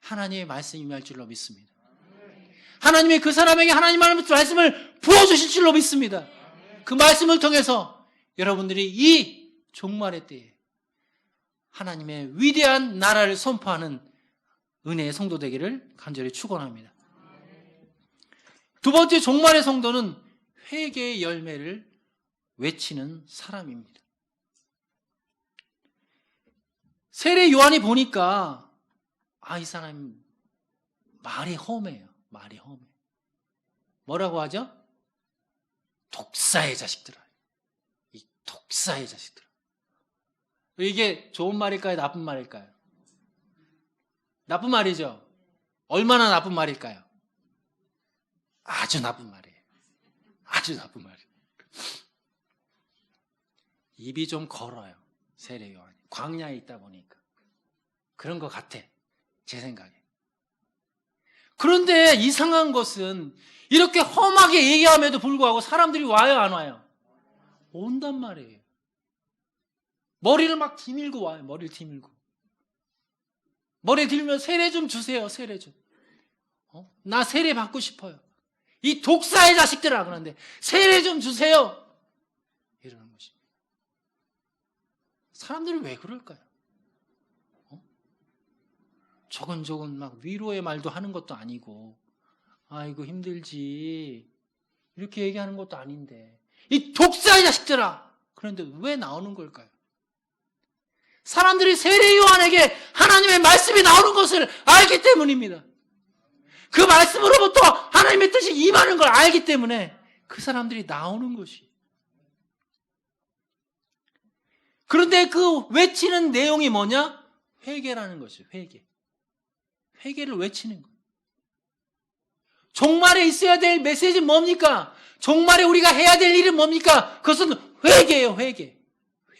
하나님의 말씀이 임할 줄로 믿습니다. 하나님이 그 사람에게 하나님의 말씀을 부어주실 줄로 믿습니다. 그 말씀을 통해서 여러분들이 이 종말의 때에 하나님의 위대한 나라를 선포하는 은혜의 성도 되기를 간절히 축원합니다. 두 번째, 종말의 성도는 회개의 열매를 외치는 사람입니다. 세례 요한이 보니까 이 사람 말이 험해요. 말이 험해. 뭐라고 하죠? 독사의 자식들아. 이 독사의 자식들아. 이게 좋은 말일까요? 나쁜 말일까요? 나쁜 말이죠. 얼마나 나쁜 말일까요? 아주 나쁜 말이에요. 아주 나쁜 말이에요. 입이 좀 걸어요. 세례 요한이. 광야에 있다 보니까. 그런 것 같아. 제 생각에. 그런데 이상한 것은 이렇게 험하게 얘기함에도 불구하고 사람들이 와요, 안 와요? 온단 말이에요. 머리를 막 디밀고 와요. 머리를 디밀고. 머리 들면 세례 좀 주세요. 세례 좀. 나 세례 받고 싶어요. 이 독사의 자식들아. 그런데 세례 좀 주세요. 이러는 것입니다. 사람들이 왜 그럴까요? 조근조근 막 위로의 말도 하는 것도 아니고, 아이고 힘들지 이렇게 얘기하는 것도 아닌데 이 독사의 자식들아. 그런데 왜 나오는 걸까요? 사람들이 세례 요한에게 하나님의 말씀이 나오는 것을 알기 때문입니다. 그 말씀으로부터 하나님의 뜻이 임하는 걸 알기 때문에 그 사람들이 나오는 것이. 그런데 그 외치는 내용이 뭐냐? 회개라는 것이에요. 회개. 회개를 외치는 거예요. 종말에 있어야 될 메시지는 뭡니까? 종말에 우리가 해야 될 일은 뭡니까? 그것은 회개예요. 회개.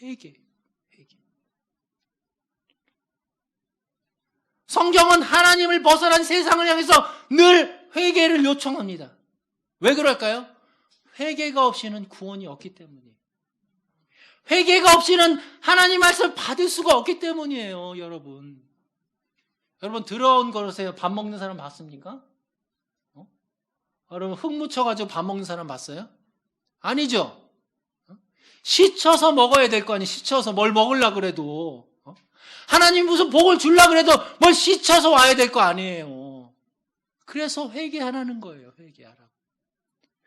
회개. 성경은 하나님을 벗어난 세상을 향해서 늘 회개를 요청합니다. 왜 그럴까요? 회개가 없이는 구원이 없기 때문이에요. 회개가 없이는 하나님 말씀을 받을 수가 없기 때문이에요, 여러분. 여러분, 더러운 그릇에 밥 먹는 사람 봤습니까? 여러분, 흙 묻혀가지고 밥 먹는 사람 봤어요? 아니죠? 씻혀서 먹어야 될 거 아니에요. 씻혀서 뭘 먹으려고 그래도. 하나님 무슨 복을 주려고 그래도 뭘 씻혀서 와야 될 거 아니에요. 그래서 회개하라는 거예요. 회개하라고.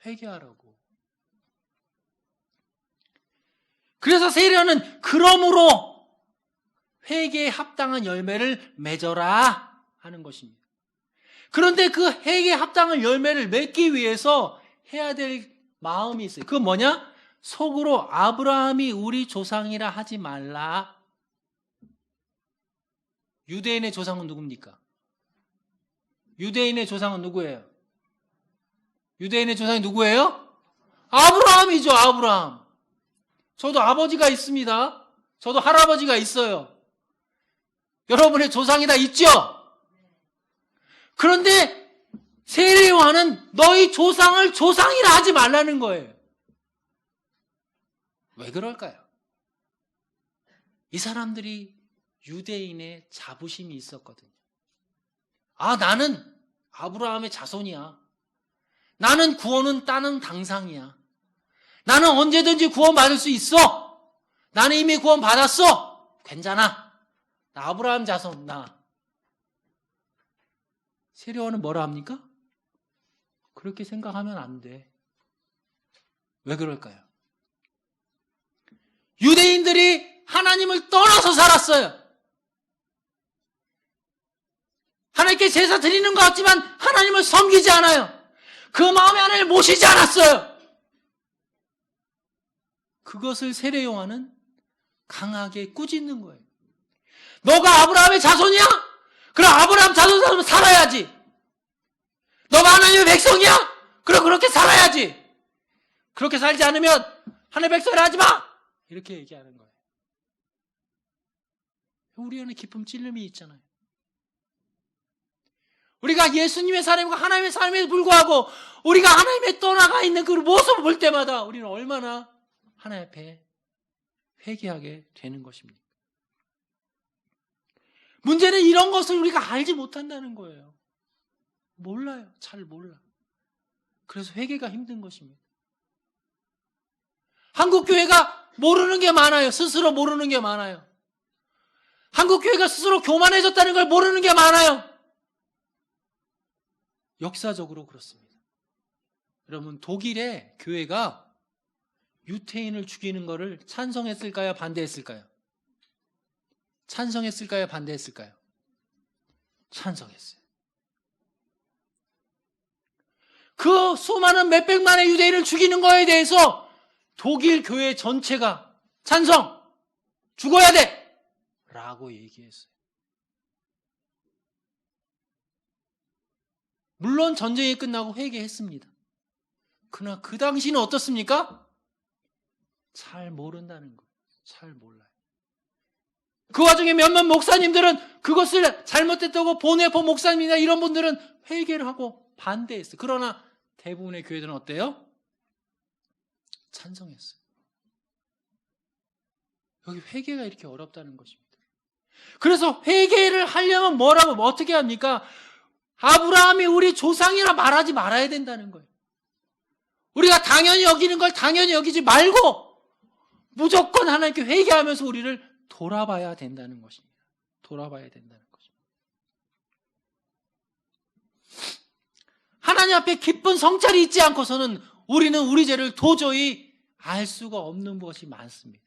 회개하라고. 그래서 세례는 그러므로 회개에 합당한 열매를 맺어라 하는 것입니다. 그런데 그 회개에 합당한 열매를 맺기 위해서 해야 될 마음이 있어요. 그건 뭐냐? 속으로 아브라함이 우리 조상이라 하지 말라. 유대인의 조상은 누굽니까? 유대인의 조상은 누구예요? 유대인의 조상이 누구예요? 아브라함이죠, 아브라함. 저도 아버지가 있습니다. 저도 할아버지가 있어요. 여러분의 조상이 다 있죠? 그런데 세례요한은 너희 조상을 조상이라 하지 말라는 거예요. 왜 그럴까요? 이 사람들이 유대인의 자부심이 있었거든요. 아, 나는 아브라함의 자손이야. 나는 구원은 따는 당상이야. 나는 언제든지 구원받을 수 있어. 나는 이미 구원받았어. 괜찮아. 나 아브라함 자손, 나. 세례요한은 뭐라 합니까? 그렇게 생각하면 안 돼. 왜 그럴까요? 유대인들이 하나님을 떠나서 살았어요. 하나님께 제사 드리는 것 같지만 하나님을 섬기지 않아요. 그 마음에 하나님을 모시지 않았어요. 그것을 세례요한은 강하게 꾸짖는 거예요. 너가 아브라함의 자손이야? 그럼 아브라함 자손으로 살아야지. 너가 하나님의 백성이야? 그럼 그렇게 살아야지. 그렇게 살지 않으면 하나님의 백성이라 하지 마! 이렇게 얘기하는 거예요. 우리 안에 깊은 찔림이 있잖아요. 우리가 예수님의 삶과 하나님의 삶에도 불구하고 우리가 하나님의 떠나가 있는 그 모습을 볼 때마다 우리는 얼마나 하나님 앞에 회개하게 되는 것입니다. 문제는 이런 것을 우리가 알지 못한다는 거예요. 몰라요. 잘 몰라. 그래서 회개가 힘든 것입니다. 한국교회가 모르는 게 많아요. 스스로 모르는 게 많아요. 한국교회가 스스로 교만해졌다는 걸 모르는 게 많아요. 역사적으로 그렇습니다. 여러분, 독일의 교회가 유태인을 죽이는 것을 찬성했을까요? 반대했을까요? 찬성했을까요? 반대했을까요? 찬성했어요. 그 수많은 몇백만의 유대인을 죽이는 거에 대해서 독일 교회 전체가 찬성! 죽어야 돼! 라고 얘기했어요. 물론 전쟁이 끝나고 회개했습니다. 그러나 그 당시는 어떻습니까? 잘 모른다는 거예요. 잘 몰라요. 그 와중에 몇몇 목사님들은 그것을 잘못했다고 보네포 목사님이나 이런 분들은 회개를 하고 반대했어요. 그러나 대부분의 교회들은 어때요? 찬성했어요. 여기 회개가 이렇게 어렵다는 것입니다. 그래서 회개를 하려면 뭐라고 어떻게 합니까? 아브라함이 우리 조상이라 말하지 말아야 된다는 거예요. 우리가 당연히 여기는 걸 당연히 여기지 말고 무조건 하나님께 회개하면서 우리를 돌아봐야 된다는 것입니다. 돌아봐야 된다는 것입니다. 하나님 앞에 기쁜 성찰이 있지 않고서는 우리는 우리 죄를 도저히 알 수가 없는 것이 많습니다.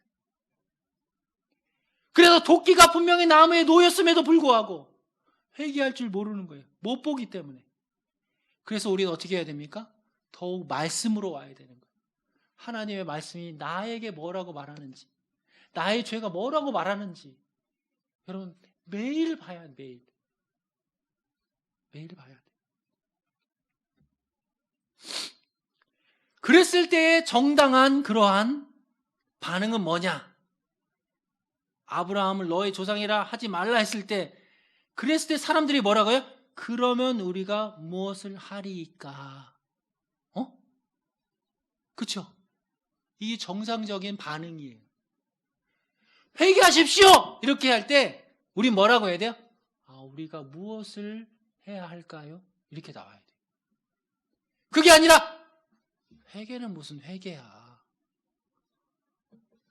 그래서 도끼가 분명히 나무에 놓였음에도 불구하고 회개할 줄 모르는 거예요. 못 보기 때문에. 그래서 우리는 어떻게 해야 됩니까? 더욱 말씀으로 와야 되는 거예요. 하나님의 말씀이 나에게 뭐라고 말하는지, 나의 죄가 뭐라고 말하는지 여러분 매일 봐야 돼. 매일 봐야 돼. 그랬을 때의 정당한 그러한 반응은 뭐냐? 아브라함을 너의 조상이라 하지 말라 했을 때, 그랬을 때 사람들이 뭐라고요? 그러면 우리가 무엇을 하리이까? 그렇죠? 이게 정상적인 반응이에요. 회개하십시오! 이렇게 할 때 우리 뭐라고 해야 돼요? 우리가 무엇을 해야 할까요? 이렇게 나와야 돼요. 그게 아니라 회개는 무슨 회개야.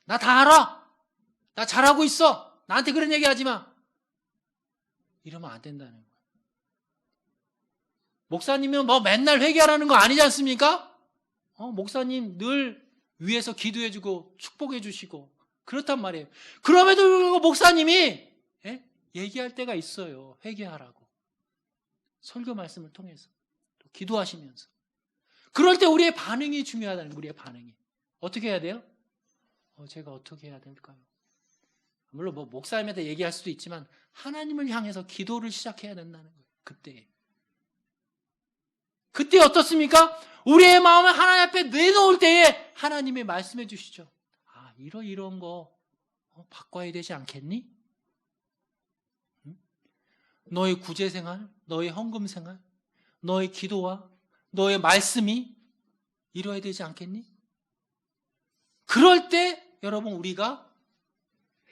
나 다 알아. 나 잘하고 있어. 나한테 그런 얘기 하지 마. 이러면 안 된다는 거예요. 목사님은 뭐 맨날 회개하라는 거 아니지 않습니까? 목사님 늘 위에서 기도해주고 축복해주시고 그렇단 말이에요. 그럼에도 불구하고 목사님이 얘기할 때가 있어요. 회개하라고. 설교 말씀을 통해서 또 기도하시면서. 그럴 때 우리의 반응이 중요하다는 거예요. 우리의 반응이. 어떻게 해야 돼요? 제가 어떻게 해야 될까요? 물론 뭐 목사님한테 얘기할 수도 있지만 하나님을 향해서 기도를 시작해야 된다는 거예요. 그때 어떻습니까? 우리의 마음을 하나님 앞에 내놓을 때에 하나님이 말씀해 주시죠. 이런 거 바꿔야 되지 않겠니? 응? 너의 구제 생활, 너의 헌금 생활, 너의 기도와 너의 말씀이 이루어야 되지 않겠니? 그럴 때 여러분 우리가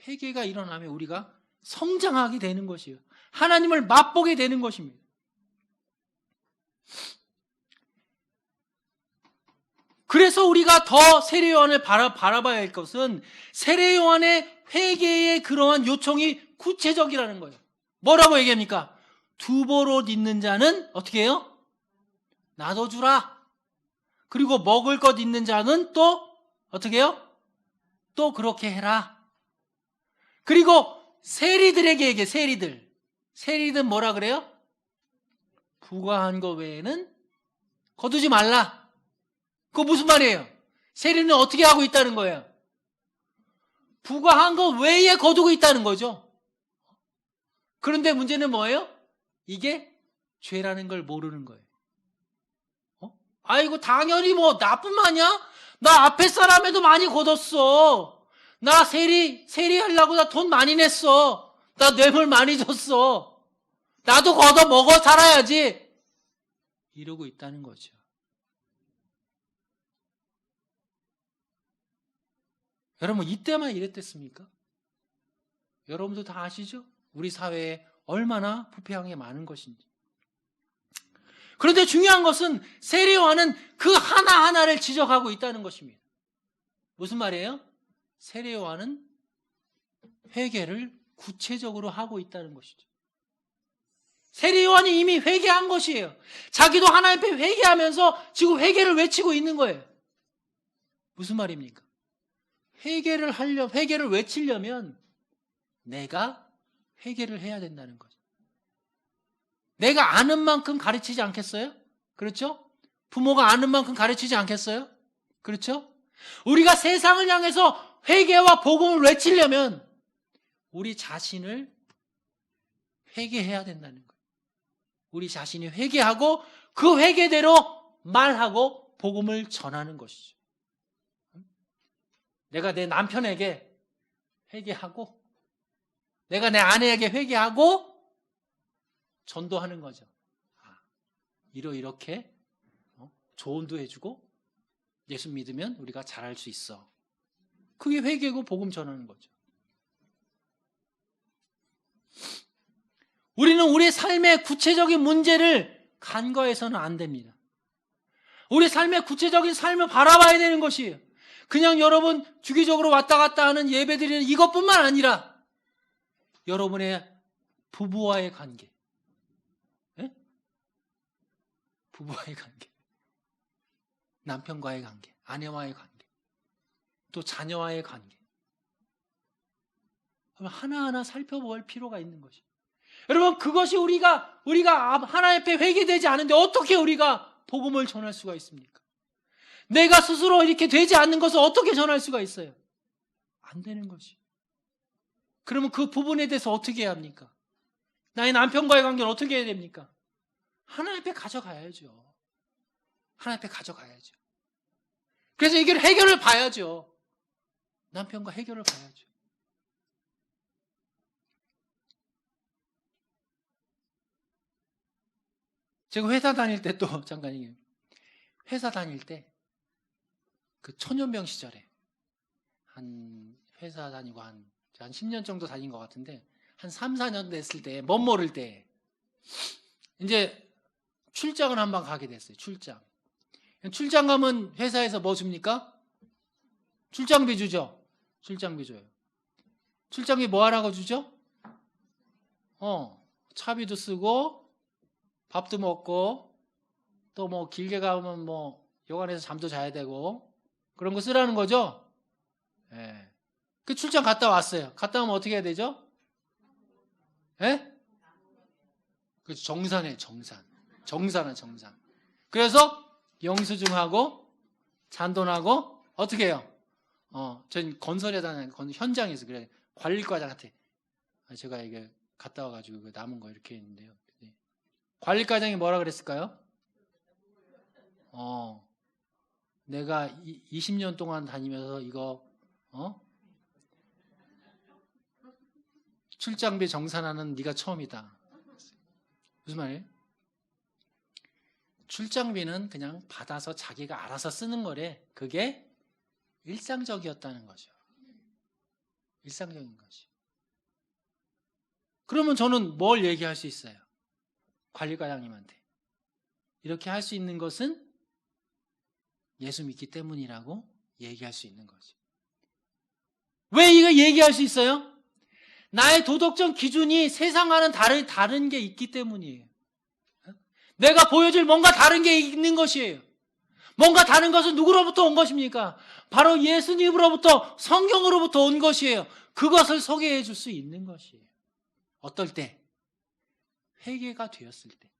회개가 일어나면 우리가 성장하게 되는 것이에요. 하나님을 맛보게 되는 것입니다. 그래서 우리가 더 세례요한을 바라봐야 할 것은 세례요한의 회개의 그러한 요청이 구체적이라는 거예요. 뭐라고 얘기합니까? 두보로 있는 자는 어떻게 해요? 놔둬주라. 그리고 먹을 것 있는 자는 또 어떻게 해요? 또 그렇게 해라. 그리고 세리들에게 얘기해. 세리들 뭐라 그래요? 부과한 것 외에는 거두지 말라. 그거 무슨 말이에요? 세리는 어떻게 하고 있다는 거예요? 부과한 것 외에 거두고 있다는 거죠. 그런데 문제는 뭐예요? 이게 죄라는 걸 모르는 거예요. 아이고 당연히 뭐 나뿐만이야? 나 앞에 사람에도 많이 거뒀어. 나 세리하려고 나 돈 많이 냈어. 나 뇌물 많이 줬어. 나도 걷어 먹어 살아야지. 이러고 있다는 거죠. 여러분 이때만 이랬댔습니까? 여러분도 다 아시죠? 우리 사회에 얼마나 부패한 게 많은 것인지. 그런데 중요한 것은 세례요한은 그 하나하나를 지적하고 있다는 것입니다. 무슨 말이에요? 세례요한은 회개를 구체적으로 하고 있다는 것이죠. 세례요한이 이미 회개한 것이에요. 자기도 하나님 앞에 회개하면서 지금 회개를 외치고 있는 거예요. 무슨 말입니까? 회개를 외치려면 내가 회개를 해야 된다는 거죠. 내가 아는 만큼 가르치지 않겠어요? 그렇죠? 부모가 아는 만큼 가르치지 않겠어요? 그렇죠? 우리가 세상을 향해서 회개와 복음을 외치려면 우리 자신을 회개해야 된다는 거예요. 우리 자신이 회개하고 그 회개대로 말하고 복음을 전하는 것이죠. 내가 내 남편에게 회개하고 내가 내 아내에게 회개하고 전도하는 거죠. 이렇게 조언도 해주고 예수 믿으면 우리가 잘할 수 있어. 그게 회개고 복음 전하는 거죠. 우리는 우리 삶의 구체적인 문제를 간과해서는 안 됩니다. 우리 삶의 구체적인 삶을 바라봐야 되는 것이에요. 그냥 여러분 주기적으로 왔다 갔다 하는 예배드리는 이것뿐만 아니라 여러분의 부부와의 관계, 부부와의 관계, 남편과의 관계, 아내와의 관계, 또 자녀와의 관계, 하나하나 살펴볼 필요가 있는 것이. 여러분 그것이 우리가 하나님 앞에 회개되지 않은데 어떻게 우리가 복음을 전할 수가 있습니까? 내가 스스로 이렇게 되지 않는 것을 어떻게 전할 수가 있어요? 안 되는 것이. 그러면 그 부분에 대해서 어떻게 해야 합니까? 나의 남편과의 관계는 어떻게 해야 됩니까? 하나님 앞에 가져가야죠. 하나님 앞에 가져가야죠. 그래서 이걸 해결을 봐야죠. 남편과 해결을 봐야죠. 제가 회사 다닐 때 또 잠깐 얘기해요. 회사 다닐 때 그 초년병 시절에 한 회사 다니고 한 10년 정도 다닌 것 같은데 한 3, 4년 됐을 때 멋 모를 때 이제 출장을 한번 가게 됐어요. 출장 가면 회사에서 뭐 줍니까? 출장비 주죠. 출장비 줘요. 출장비 뭐 하라고 주죠? 차비도 쓰고 밥도 먹고 또 뭐 길게 가면 뭐 여관에서 잠도 자야 되고 그런 거 쓰라는 거죠. 예. 그 출장 갔다 왔어요. 갔다 오면 어떻게 해야 되죠? 예? 그 정산해, 정산. 정산. 그래서 영수증하고 잔돈하고 어떻게 해요? 전 건설에다가 현장에서 그래 관리과장한테 제가 이게 갔다 와가지고 그 남은 거 이렇게 했는데요. 관리과장이 뭐라 그랬을까요? 내가 20년 동안 다니면서 이거 출장비 정산하는 네가 처음이다. 무슨 말이에요? 출장비는 그냥 받아서 자기가 알아서 쓰는 거래. 그게 일상적이었다는 거죠. 일상적인 거죠. 그러면 저는 뭘 얘기할 수 있어요? 관리과장님한테. 이렇게 할 수 있는 것은 예수 믿기 때문이라고 얘기할 수 있는 거죠. 왜 이거 얘기할 수 있어요? 나의 도덕적 기준이 세상과는 다른 게 있기 때문이에요. 내가 보여줄 뭔가 다른 게 있는 것이에요. 뭔가 다른 것은 누구로부터 온 것입니까? 바로 예수님으로부터, 성경으로부터 온 것이에요. 그것을 소개해 줄 수 있는 것이에요. 어떨 때? 회개가 되었을 때.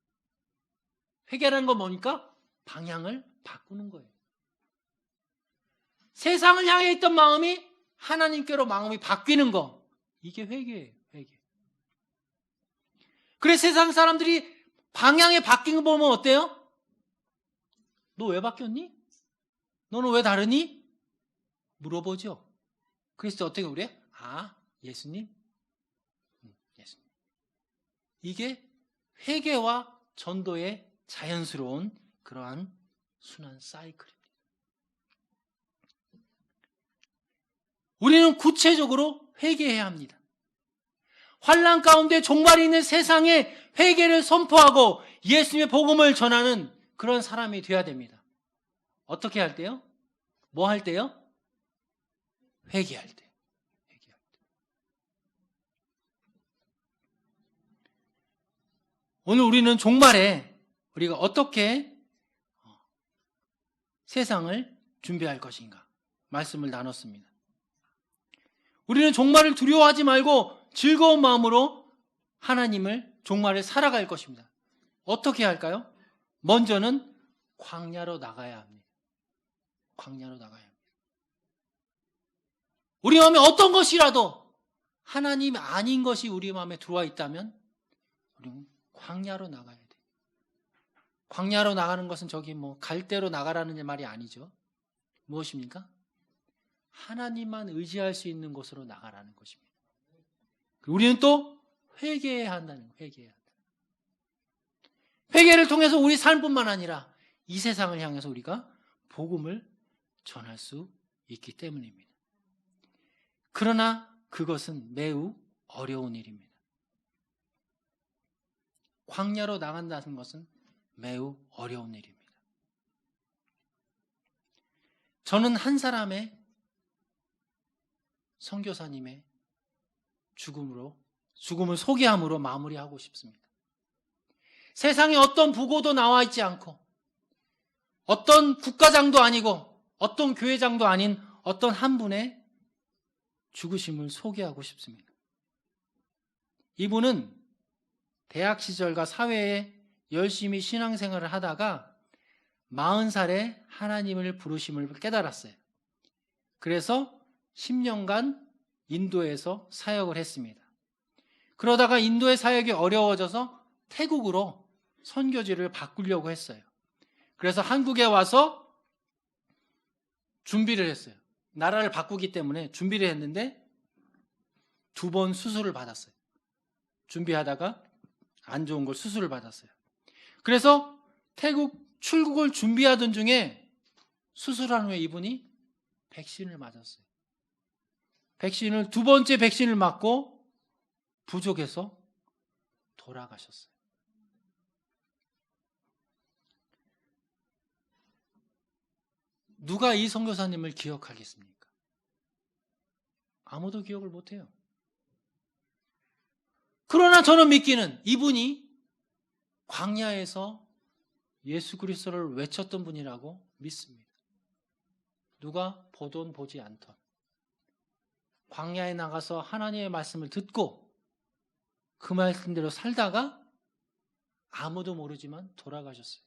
회개라는 건 뭡니까? 방향을 바꾸는 거예요. 세상을 향해 있던 마음이 하나님께로 마음이 바뀌는 거. 이게 회개예요. 회개. 그래서 세상 사람들이 방향이 바뀐 거 보면 어때요? 너 왜 바뀌었니? 너는 왜 다르니? 물어보죠. 그래서 어떻게 그래? 예수님? 예수님. 이게 회개와 전도의 자연스러운 그러한 순환 사이클입니다. 우리는 구체적으로 회개해야 합니다. 환난 가운데 종말이 있는 세상에 회개를 선포하고 예수님의 복음을 전하는 그런 사람이 되어야 됩니다. 어떻게 할 때요? 뭐 할 때요? 회개할 때. 회개할 때. 오늘 우리는 종말에 우리가 어떻게 세상을 준비할 것인가 말씀을 나눴습니다. 우리는 종말을 두려워하지 말고 즐거운 마음으로 하나님을 종말을 살아갈 것입니다. 어떻게 할까요? 먼저는 광야로 나가야 합니다. 광야로 나가야 합니다. 우리 마음에 어떤 것이라도 하나님 아닌 것이 우리 마음에 들어와 있다면 우리는 광야로 나가야 돼요. 광야로 나가는 것은 저기 갈대로 나가라는 말이 아니죠. 무엇입니까? 하나님만 의지할 수 있는 곳으로 나가라는 것입니다. 우리는 또 회개해야 한다는 거예요. 회개해야 한다. 회개를 통해서 우리 삶뿐만 아니라 이 세상을 향해서 우리가 복음을 전할 수 있기 때문입니다. 그러나 그것은 매우 어려운 일입니다. 광야로 나간다는 것은 매우 어려운 일입니다. 저는 한 사람의 선교사님의 죽음을 소개함으로 마무리하고 싶습니다. 세상에 어떤 부고도 나와 있지 않고 어떤 국가장도 아니고 어떤 교회장도 아닌 어떤 한 분의 죽으심을 소개하고 싶습니다. 이분은 대학 시절과 사회에 열심히 신앙생활을 하다가 40살에 하나님을 부르심을 깨달았어요. 그래서 10년간 인도에서 사역을 했습니다. 그러다가 인도의 사역이 어려워져서 태국으로 선교지를 바꾸려고 했어요. 그래서 한국에 와서 준비를 했어요. 나라를 바꾸기 때문에 준비를 했는데 2번 수술을 받았어요. 준비하다가 안 좋은 걸 수술을 받았어요. 그래서 태국 출국을 준비하던 중에 수술한 후에 이분이 백신을 맞았어요. 백신을 2번째 백신을 맞고 부족해서 돌아가셨어요. 누가 이 선교사님을 기억하겠습니까? 아무도 기억을 못해요. 그러나 저는 믿기는 이분이 광야에서 예수 그리스도를 외쳤던 분이라고 믿습니다. 누가 보던 보지 않던 광야에 나가서 하나님의 말씀을 듣고 그 말씀대로 살다가 아무도 모르지만 돌아가셨어요.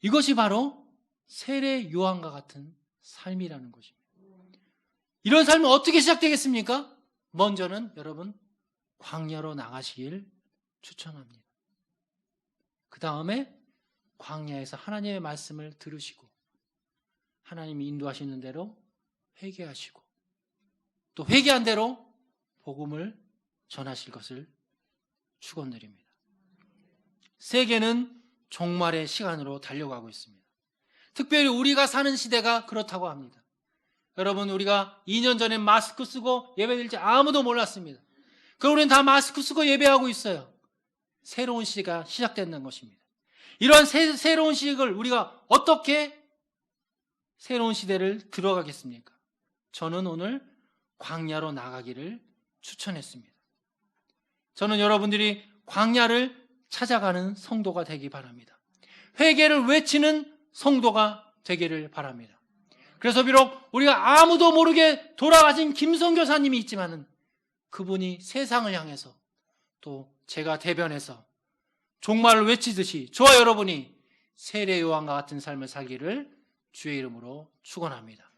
이것이 바로 세례 요한과 같은 삶이라는 것입니다. 이런 삶은 어떻게 시작되겠습니까? 먼저는 여러분 광야로 나가시길 추천합니다. 그 다음에 광야에서 하나님의 말씀을 들으시고 하나님이 인도하시는 대로 회개하시고 또 회개한 대로 복음을 전하실 것을 축원드립니다. 세계는 종말의 시간으로 달려가고 있습니다. 특별히 우리가 사는 시대가 그렇다고 합니다. 여러분, 우리가 2년 전에 마스크 쓰고 예배드릴지 아무도 몰랐습니다. 그럼 우리는 다 마스크 쓰고 예배하고 있어요. 새로운 시대가 시작된다는 것입니다. 이러한 새로운 시대를 우리가 어떻게 새로운 시대를 들어가겠습니까? 저는 오늘 광야로 나가기를 추천했습니다. 저는 여러분들이 광야를 찾아가는 성도가 되기 바랍니다. 회개를 외치는 성도가 되기를 바랍니다. 그래서 비록 우리가 아무도 모르게 돌아가신 김성교사님이 있지만은 그분이 세상을 향해서 또 제가 대변해서 종말을 외치듯이 저와 여러분이 세례 요한과 같은 삶을 살기를 주의 이름으로 축원합니다.